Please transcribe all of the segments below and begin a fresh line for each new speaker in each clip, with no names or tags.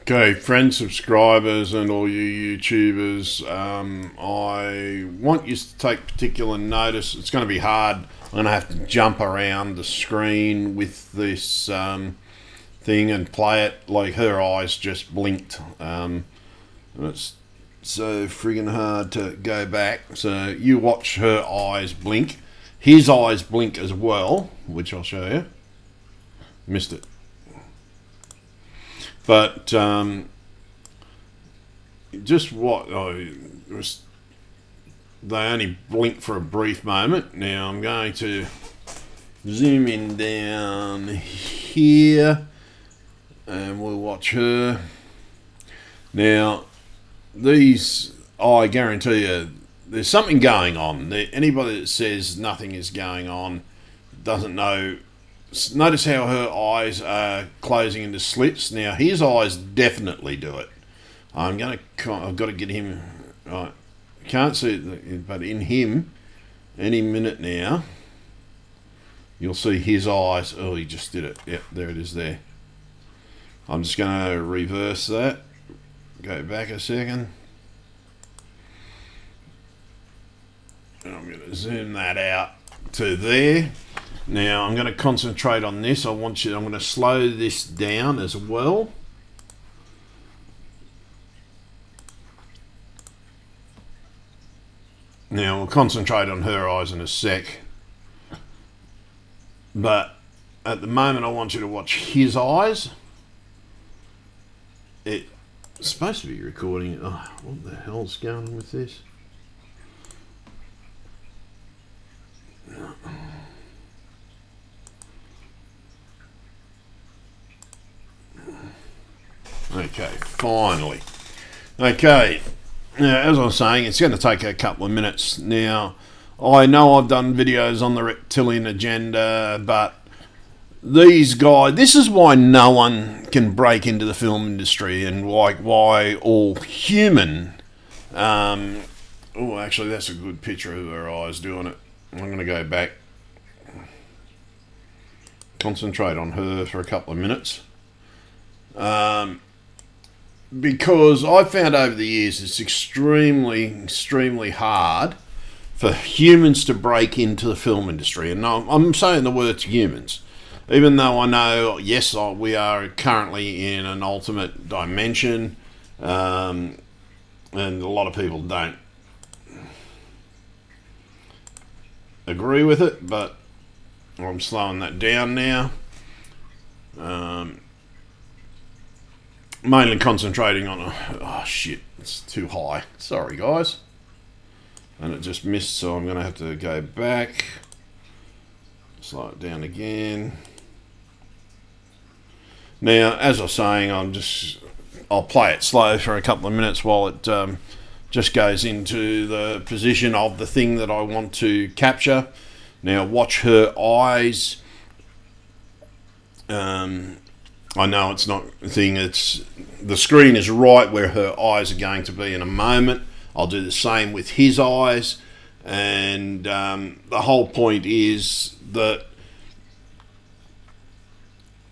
Okay, friends, subscribers, and all you YouTubers, I want you to take particular notice. It's going to be hard. I'm going to have to jump around the screen with this thing and play it. Like, her eyes just blinked. And it's so friggin' hard to go back. So you watch her eyes blink. His eyes blink as well, which I'll show you. Missed it. But just what they only blink for a brief moment. Now I'm going to zoom in down here, and we'll watch her. Now these, I guarantee you, there's something going on. Anybody that says nothing is going on doesn't know. Notice how her eyes are closing into slits. Now his eyes definitely do it. I've got to get him right. Can't see it, but in him, any minute now, you'll see his eyes. Oh, he just did it. Yep, there it is there. I'm just going to reverse that. Go back a second. And I'm going to zoom that out to there. Now I'm going to concentrate on this. I'm going to slow this down as well. Now we'll concentrate on her eyes in a sec. But at the moment I want you to watch his eyes. It's supposed to be recording. Oh, what the hell's going on with this? Okay, finally. Okay, now as I was saying, it's going to take a couple of minutes. Now, I know I've done videos on the reptilian agenda, but these guys, this is why no one can break into the film industry, and why all human, oh, actually that's a good picture of her eyes doing it. I'm going to go back, concentrate on her for a couple of minutes. Because I've found over the years it's extremely hard for humans to break into the film industry. And I'm saying the words humans. Even though I know, yes, we are currently in an ultimate dimension, and a lot of people don't agree with it, but I'm slowing that down now. Mainly concentrating on oh shit, it's too high. Sorry guys. And it just missed, so I'm going to have to go back. Slow it down again. Now, as I was saying, I'll play it slow for a couple of minutes while it just goes into the position of the thing that I want to capture. Now, watch her eyes. I know it's not a thing, the screen is right where her eyes are going to be in a moment. I'll do the same with his eyes, and the whole point is that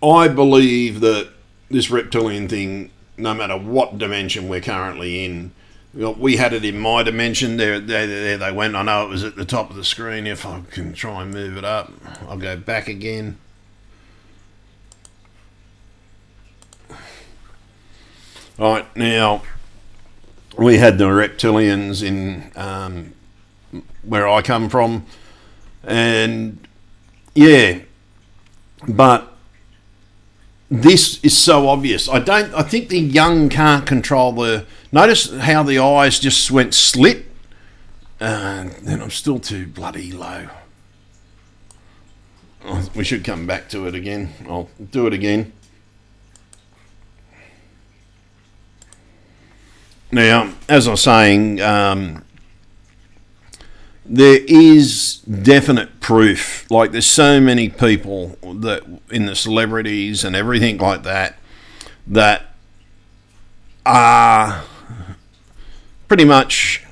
I believe that this reptilian thing, no matter what dimension we're currently in, we had it in my dimension, there they went. I know it was at the top of the screen. If I can try and move it up, I'll go back again. Right, now we had the reptilians in where I come from, and yeah, but this is so obvious. I think the young can't control notice how the eyes just went slit, and then I'm still too bloody low. We should come back to it again. I'll do it again. Now, as I was saying, there is definite proof. Like, there's so many people that in the celebrities and everything like that are pretty much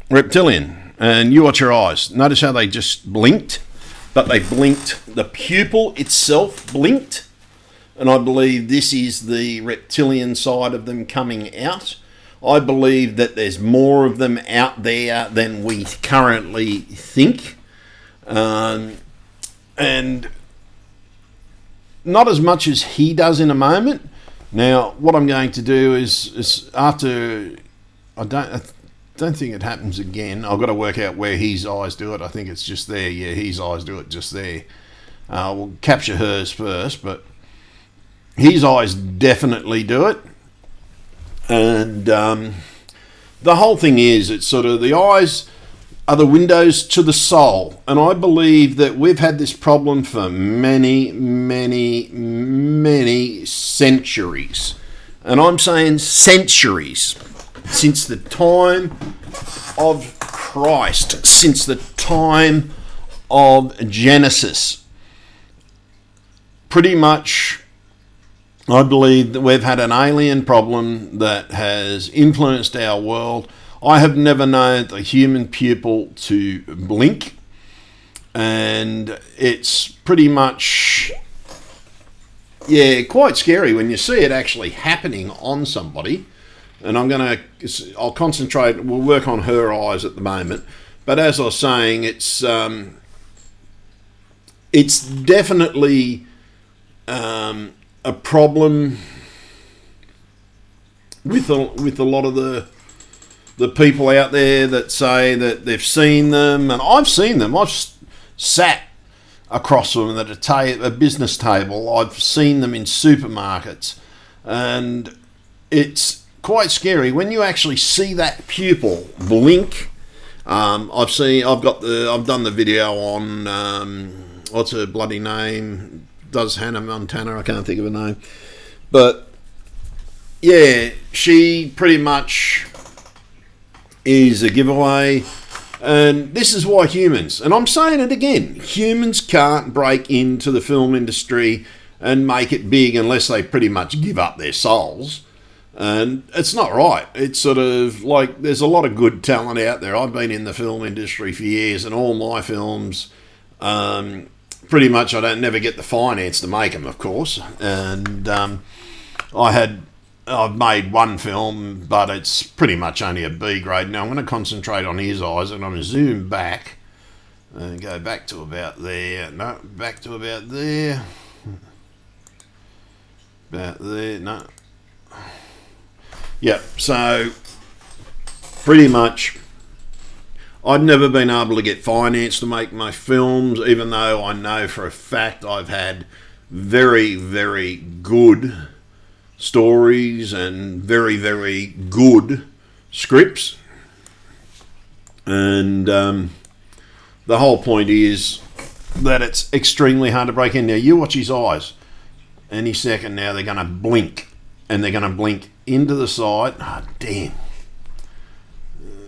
reptilian. And you watch your eyes. Notice how they just blinked, but they blinked. The pupil itself blinked. and I believe this is the reptilian side of them coming out. I believe that there's more of them out there than we currently think. And not as much as he does in a moment. Now, what I'm going to do is after... I don't think it happens again. I've got to work out where his eyes do it. I think it's just there. Yeah, his eyes do it just there. We'll capture hers first, but his eyes definitely do it. And the whole thing is, it's sort of the eyes are the windows to the soul. And I believe that we've had this problem for many, many, many centuries. And I'm saying centuries. Since the time of Christ, since the time of Genesis. Pretty much, I believe that we've had an alien problem that has influenced our world. I have never known the human pupil to blink, and it's pretty much, yeah, quite scary when you see it actually happening on somebody. And I'll concentrate, we'll work on her eyes at the moment. But as I was saying, it's definitely a problem with a lot of the people out there that say that they've seen them, and I've seen them. I've sat across them at a business table. I've seen them in supermarkets, and it's quite scary when you actually see that pupil blink. I've done the video on what's her bloody name? Does Hannah Montana? I can't think of her name, but yeah, she pretty much is a giveaway. And this is why humans, and I'm saying it again, humans can't break into the film industry and make it big unless they pretty much give up their souls. And it's not right. It's sort of like there's a lot of good talent out there. I've been in the film industry for years, and all my films, pretty much I don't never get the finance to make them, of course. And I've made one film, but it's pretty much only a B grade. Now I'm going to concentrate on his eyes, and I'm going to zoom back and go back to about there. No, back to about there. About there. No. Yep, so pretty much I've never been able to get finance to make my films, even though I know for a fact I've had very, very good stories and very, very good scripts. And the whole point is that it's extremely hard to break in. Now, you watch his eyes. Any second now they're going to blink. And they're going to blink into the side. Ah, oh, damn.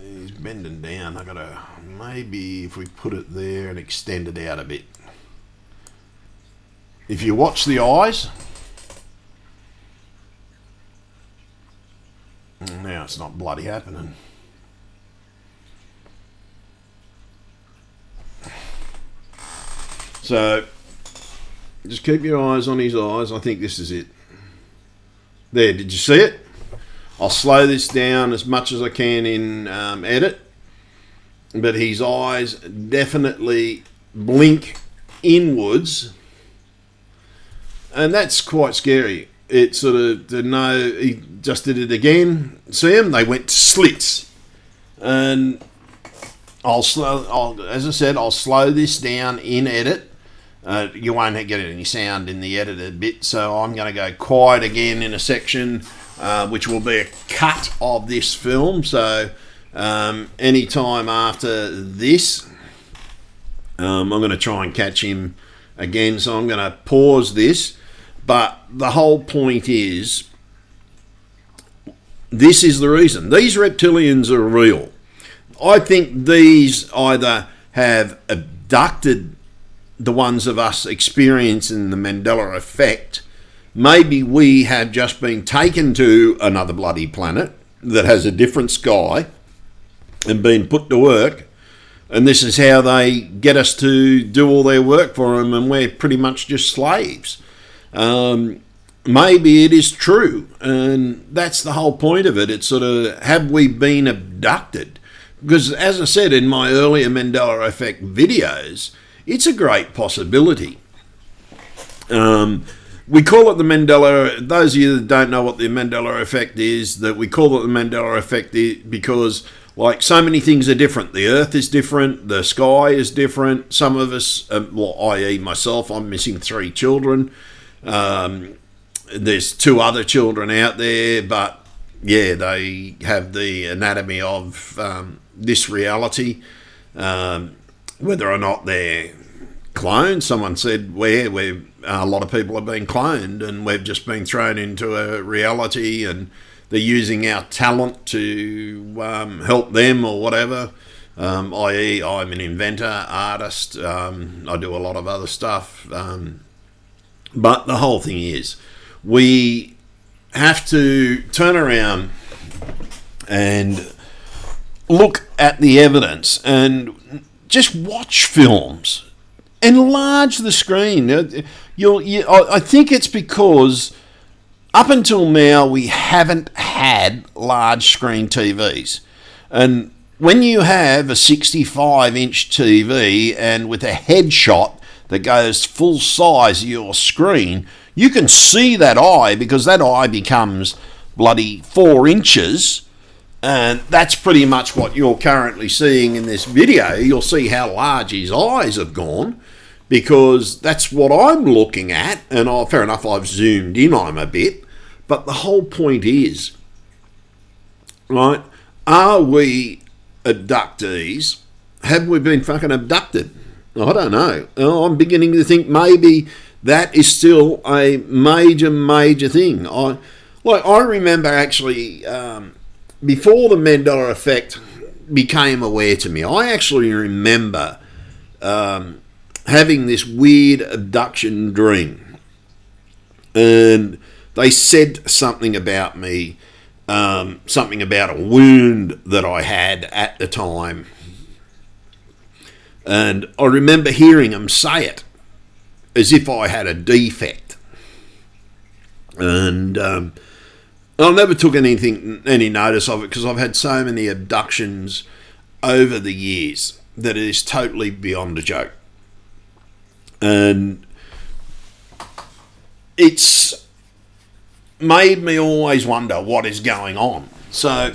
He's bending down. I've got to, maybe if we put it there and extend it out a bit. If you watch the eyes. Now it's not bloody happening. So, just keep your eyes on his eyes. I think this is it. There, did you see it? I'll slow this down as much as I can in edit. But his eyes definitely blink inwards. And that's quite scary. It sort of, he just did it again. See them? They went slits. And as I said, I'll slow this down in edit. You won't get any sound in the edited bit, so I'm going to go quiet again in a section, which will be a cut of this film. So any time after this, I'm going to try and catch him again. So I'm going to pause this. But the whole point is, this is the reason. These reptilians are real. I think these either have abducted the ones of us experiencing the Mandela Effect. Maybe we have just been taken to another bloody planet that has a different sky and been put to work, and this is how they get us to do all their work for them, and we're pretty much just slaves. maybe it is true, and that's the whole point of it. It's sort of, have we been abducted? Because as I said in my earlier Mandela Effect videos, it's a great possibility. We call it the Mandela, those of you that don't know what the Mandela Effect is, that we call it the Mandela Effect because, like, so many things are different. The earth is different, the sky is different. Some of us, i.e. myself, I'm missing 3 children. There's 2 other children out there, but yeah, they have the anatomy of this reality. Whether or not they're cloned, someone said we're a lot of people have been cloned, and we've just been thrown into a reality, and they're using our talent to help them or whatever. I.e., I'm an inventor, artist. I do a lot of other stuff. But the whole thing is, we have to turn around and look at the evidence and just watch films. Enlarge the screen. I think it's because up until now we haven't had large screen TVs. And when you have a 65-inch TV and with a headshot that goes full size of your screen, you can see that eye, because that eye becomes bloody 4 inches. And that's pretty much what you're currently seeing in this video. You'll see how large his eyes have gone, because that's what I'm looking at. And fair enough, I've zoomed in on him a bit. But the whole point is, right, are we abductees? Have we been fucking abducted? I don't know. I'm beginning to think maybe that is still a major thing. I remember actually, before the Mandela Effect became aware to me, I actually remember having this weird abduction dream. And they said something about me, something about a wound that I had at the time. And I remember hearing them say it as if I had a defect. And I never took any notice of it, because I've had so many abductions over the years that it is totally beyond a joke. And it's made me always wonder what is going on. So,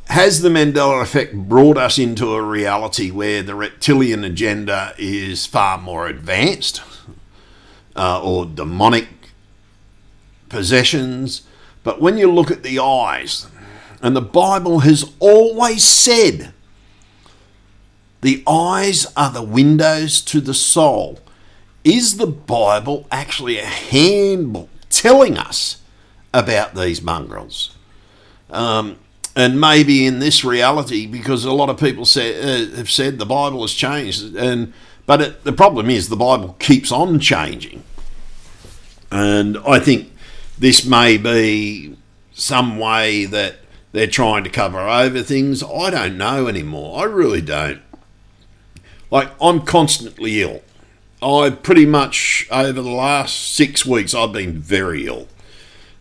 has the Mandela Effect brought us into a reality where the reptilian agenda is far more advanced, or demonic possessions? But when you look at the eyes, and the Bible has always said, the eyes are the windows to the soul. Is the Bible actually a handbook telling us about these mongrels? And maybe in this reality, because a lot of people have said the Bible has changed, but the problem is the Bible keeps on changing. And I think this may be some way that they're trying to cover over things. I don't know anymore. I really don't. Like, I'm constantly ill. I pretty much, over the last 6 weeks, I've been very ill.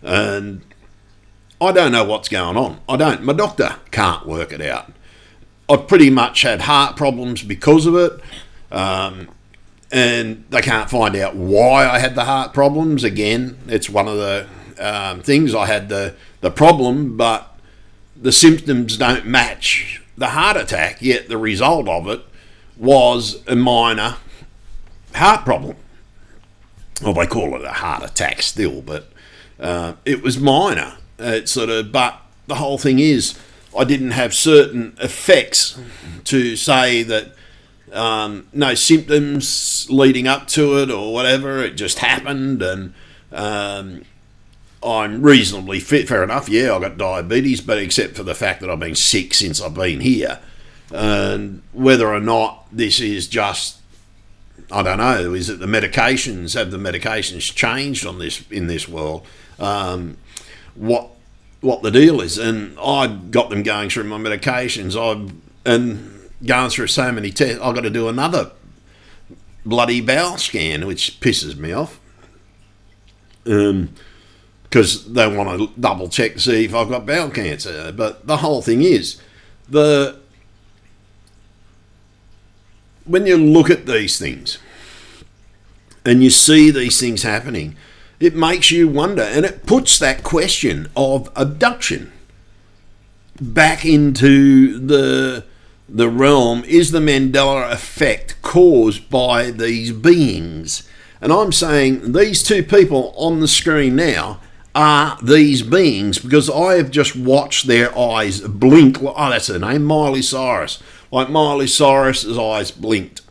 And I don't know what's going on. I don't. My doctor can't work it out. I've pretty much had heart problems because of it. And they can't find out why I had the heart problems. Again, it's one of the things. I had the problem, but the symptoms don't match the heart attack, yet the result of it was a minor heart problem. Well, they call it a heart attack still, but it was minor. But the whole thing is, I didn't have certain effects to say that no symptoms leading up to it or whatever. It just happened, and I'm reasonably fit. Fair enough, yeah, I got diabetes, but except for the fact that I've been sick since I've been here. And whether or not this is just, I don't know, is it the medications? Have the medications changed in this world? What the deal is? And I got them going through my medications. And going through so many tests, I've got to do another bloody bowel scan, which pisses me off. because they want to double check to see if I've got bowel cancer. But the whole thing is, when you look at these things and you see these things happening, it makes you wonder, and it puts that question of abduction back into the realm. Is the Mandela Effect caused by these beings? And I'm saying these two people on the screen now are these beings, because I have just watched their eyes blink. Oh, that's her name, Miley Cyrus. Like Miley Cyrus's eyes blinked.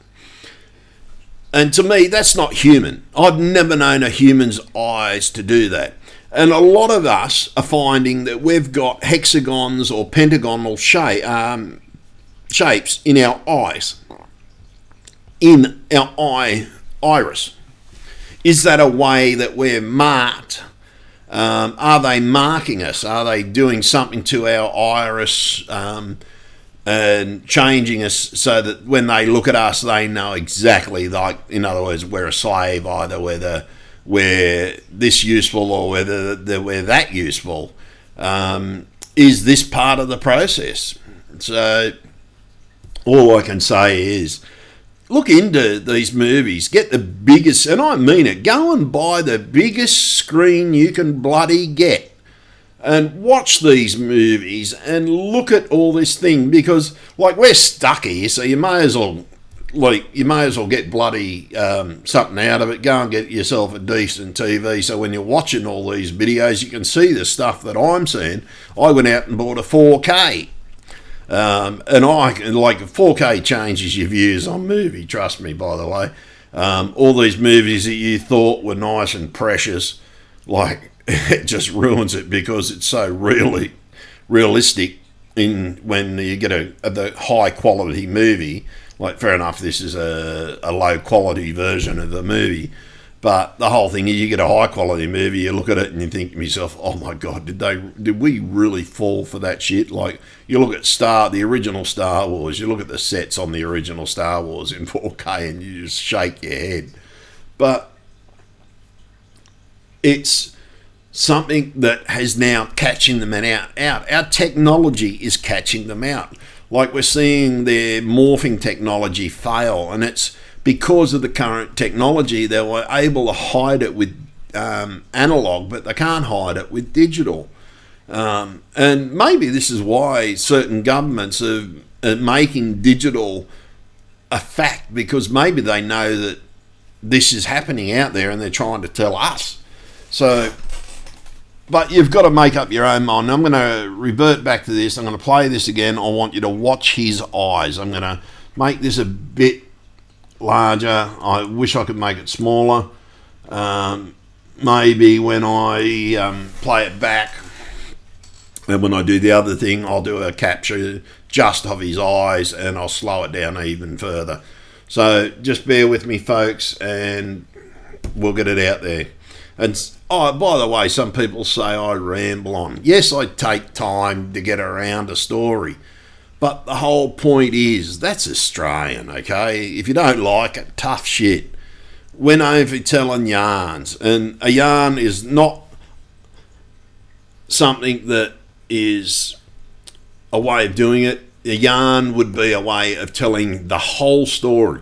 And to me, that's not human. I've never known a human's eyes to do that. And a lot of us are finding that we've got hexagons or pentagonal shapes in our eyes, in our iris. Is that a way that we're marked? Are they marking us? Are they doing something to our iris and changing us so that when they look at us, they know exactly, like, in other words, we're a slave, either whether we're this useful or whether we're that useful? Is this part of the process? So all I can say is, look into these movies, get the biggest, and I mean it, go and buy the biggest screen you can bloody get and watch these movies and look at all this thing, because, like, we're stuck here, so you may as well get bloody something out of it. Go and get yourself a decent TV, so when you're watching all these videos, you can see the stuff that I'm seeing. I went out and bought a 4K. And 4K changes your views on movie, trust me, by the way. All these movies that you thought were nice and precious, like, it just ruins it, because it's so really realistic when you get a high quality movie. Like, fair enough, this is a low quality version of the movie, but the whole thing is, you get a high quality movie, you look at it and you think to yourself, oh my God, did we really fall for that shit? Like, you look at the original Star Wars, you look at the sets on the original Star Wars in 4K and you just shake your head. But it's something that has now catching them out. Our technology is catching them out. Like, we're seeing their morphing technology fail, and it's because of the current technology. They were able to hide it with analog, but they can't hide it with digital. And maybe this is why certain governments are making digital a fact, because maybe they know that this is happening out there and they're trying to tell us. So, but you've got to make up your own mind. I'm going to revert back to this. I'm going to play this again. I want you to watch his eyes. I'm going to make this a bit larger. I wish I could make it smaller. Maybe when I play it back, and when I do the other thing, I'll do a capture just of his eyes and I'll slow it down even further. So just bear with me, folks, and we'll get it out there. And by the way, some people say I ramble on. Yes, I take time to get around a story, but the whole point is, that's Australian, okay? If you don't like it, tough shit. We're known for telling yarns, and a yarn is not something that is a way of doing it. A yarn would be a way of telling the whole story.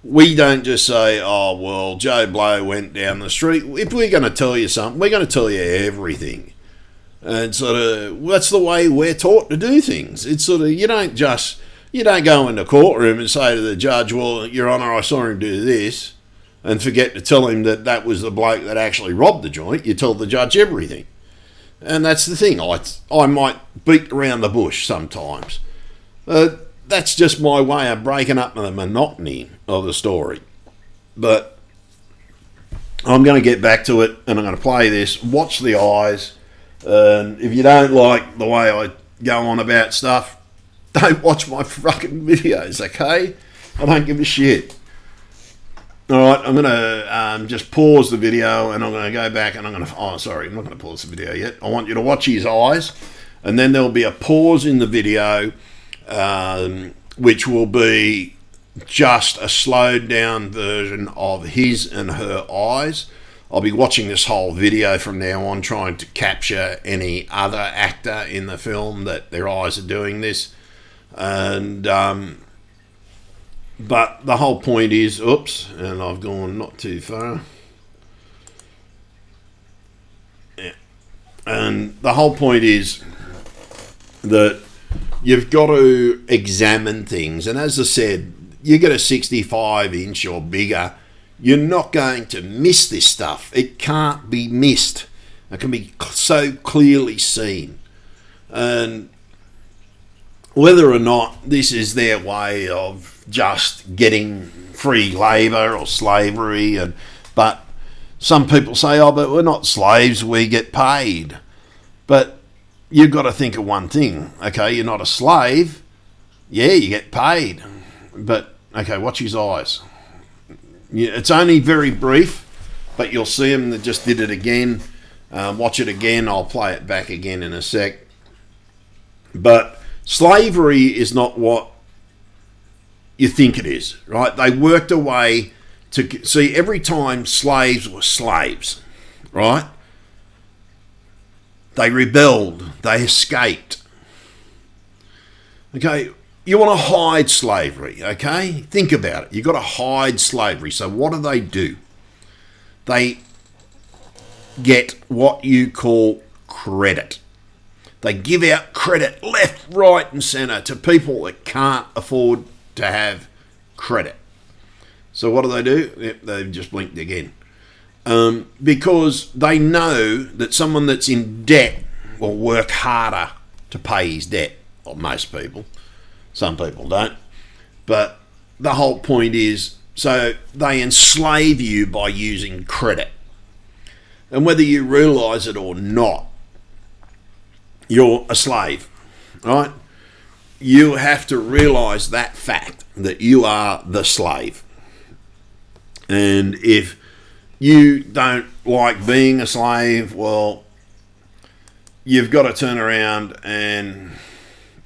We don't just say, oh, well, Joe Blow went down the street. If we're going to tell you something, we're going to tell you everything. And sort of, that's the way we're taught to do things. It's sort of, you don't go in the courtroom and say to the judge, well, Your Honour, I saw him do this, and forget to tell him that was the bloke that actually robbed the joint. You tell the judge everything. And that's the thing. I might beat around the bush sometimes. That's just my way of breaking up the monotony of the story. But I'm going to get back to it, and I'm going to play this. Watch the eyes. And if you don't like the way I go on about stuff, don't watch my fucking videos, okay? I don't give a shit. Alright, I'm going to just pause the video, and I'm going to go back, and I'm not going to pause the video yet. I want you to watch his eyes, and then there'll be a pause in the video, which will be just a slowed down version of his and her eyes. I'll be watching this whole video from now on, trying to capture any other actor in the film that their eyes are doing this. And but the whole point is, oops, and I've gone not too far. Yeah. And the whole point is that you've got to examine things. And as I said, you get a 65-inch or bigger, you're not going to miss this stuff. It can't be missed. It can be so clearly seen. And whether or not this is their way of just getting free labour or slavery, but some people say, oh, but we're not slaves, we get paid. But you've got to think of one thing. Okay, you're not a slave. Yeah, you get paid. But, okay, watch his eyes. Yeah, it's only very brief, but you'll see him that just did it again. Watch it again. I'll play it back again in a sec. But slavery is not what you think it is, right? They worked a way to see every time slaves were slaves, right? They rebelled. They escaped. Okay, you want to hide slavery, okay? Think about it. You've got to hide slavery. So what do? They get what you call credit. They give out credit left, right and centre to people that can't afford to have credit. So what do? Yep, they've just blinked again. Because they know that someone that's in debt will work harder to pay his debt. Well, most people. Some people don't. But the whole point is, so they enslave you by using credit. And whether you realise it or not, you're a slave, right? You have to realise that fact, that you are the slave. And if you don't like being a slave, well, you've got to turn around and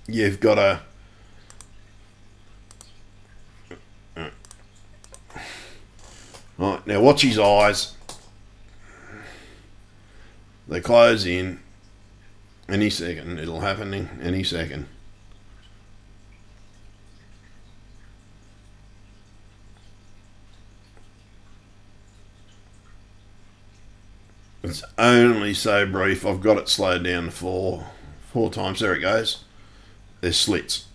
you've got to right, now watch his eyes. They close in. Any second. It'll happen in any second. It's only so brief. I've got it slowed down to four times. There it goes. There's slits.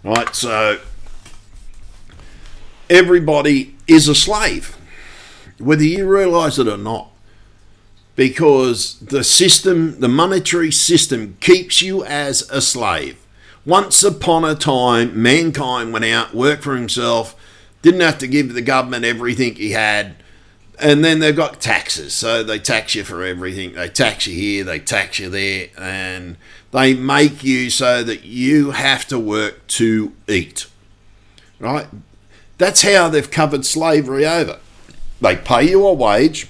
Right, so everybody is a slave, whether you realise it or not, because the system, the monetary system, keeps you as a slave. Once upon a time, mankind went out, worked for himself, didn't have to give the government everything he had, and then they've got taxes, so they tax you for everything. They tax you here, they tax you there, and they make you so that you have to work to eat, right? That's how they've covered slavery over. They pay you a wage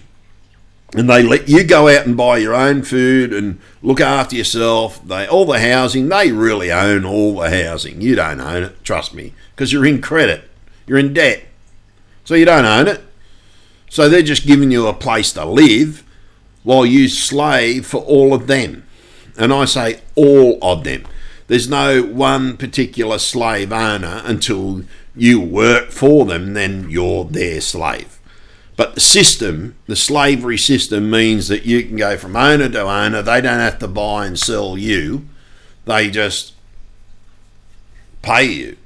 and they let you go out and buy your own food and look after yourself. All the housing, they really own all the housing. You don't own it, trust me, because you're in credit. You're in debt. So you don't own it. So they're just giving you a place to live while you slave for all of them. And I say all of them. There's no one particular slave owner until you work for them, then you're their slave. But the system, the slavery system, means that you can go from owner to owner. They don't have to buy and sell you. They just pay you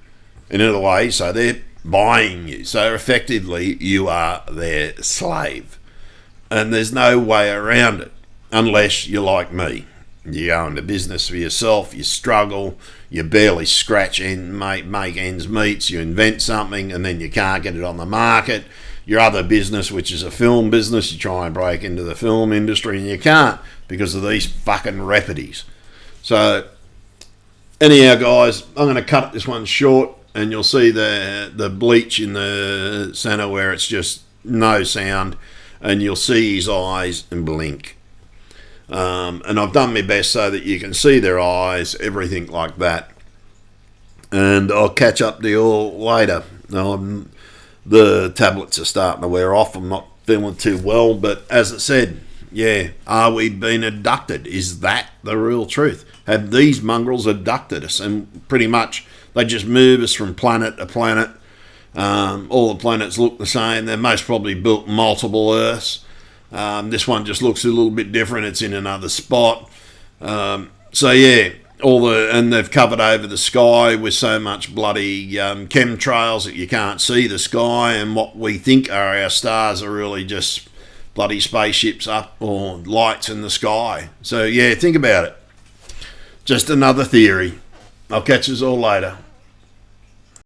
in another way, so they're buying you. So effectively, you are their slave. And there's no way around it, unless you're like me. You go into business for yourself, you struggle, you barely scratch and make ends meet, you invent something and then you can't get it on the market. Your other business, which is a film business, you try and break into the film industry and you can't because of these fucking reppities. So anyhow, guys, I'm going to cut this one short and you'll see the bleach in the centre where it's just no sound and you'll see his eyes and blink. And I've done my best so that you can see their eyes, everything like that. And I'll catch up to you all later. The tablets are starting to wear off. I'm not feeling too well. But as I said, yeah, are we being abducted? Is that the real truth? Have these mongrels abducted us? And pretty much they just move us from planet to planet. All the planets look the same. They're most probably built multiple Earths. This one just looks a little bit different. It's in another spot. So yeah, and they've covered over the sky with so much bloody chemtrails that you can't see the sky, and what we think are our stars are really just bloody spaceships up or lights in the sky. So yeah, think about it. Just another theory. I'll catch us all later.